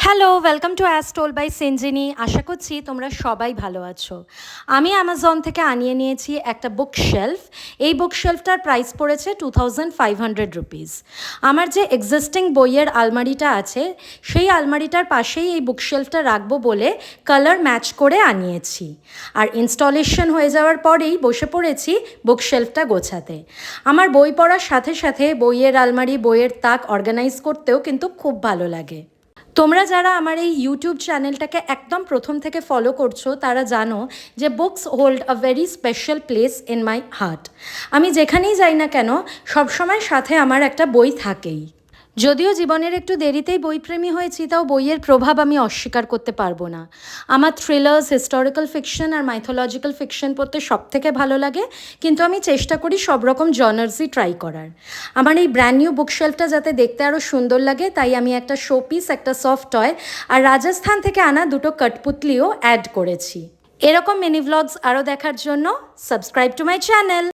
Hello, welcome to as told by Sinjini. আশা করছি তোমরা সবাই ভালো আছো। আমি অ্যামাজন থেকে আনিয়ে নিয়েছি একটা বুক শেলফ। এই বুক শেলফটার প্রাইস পড়েছে 2500 রুপিস। আমার যে এক্সিস্টিং বইয়ের আলমারিটা আছে সেই আলমারিটার পাশেই এই বুক শেলফটা রাখবো বলে কালার ম্যাচ করে আনিয়েছি। আর ইনস্টলেশন হয়ে যাওয়ার পরেই বসে পড়েছি বুক শেলফটা গোছাতে। আমার বই পড়ার সাথে সাথে বইয়ের আলমারি, বইয়ের তাক অর্গানাইজ করতেও কিন্তু খুব ভালো লাগে। তোমরা যারা আমার এই ইউটিউব চ্যানেলটাকে একদম প্রথম থেকে ফলো করছো তারা জানো যে books hold a very special place in my heart. আমি যেখানেই যাই না কেন সবসময় সাথে আমার একটা বই থাকেই। যদিও জীবনের একটু দেরিতেই বইপ্রেমী হয়েছি, তাও বইয়ের প্রভাব আমি অস্বীকার করতে পারবো না। আমার থ্রিলার্স, হিস্টোরিক্যাল ফিকশন আর মাইথোলজিক্যাল ফিকশন পড়তে সব থেকে ভালো লাগে, কিন্তু আমি চেষ্টা করি সব রকম জনার্সই ট্রাই করার। আমার এই ব্র্যান্ড নিউ বুকশেলফটা যাতে দেখতে আরও সুন্দর লাগে তাই আমি একটা শোপিস, একটা সফট টয় আর রাজস্থান থেকে আনা দুটো কঠপুতলিও অ্যাড করেছি। এরকম মিনি ভ্লগস আরও দেখার জন্য সাবস্ক্রাইব টু মাই চ্যানেল।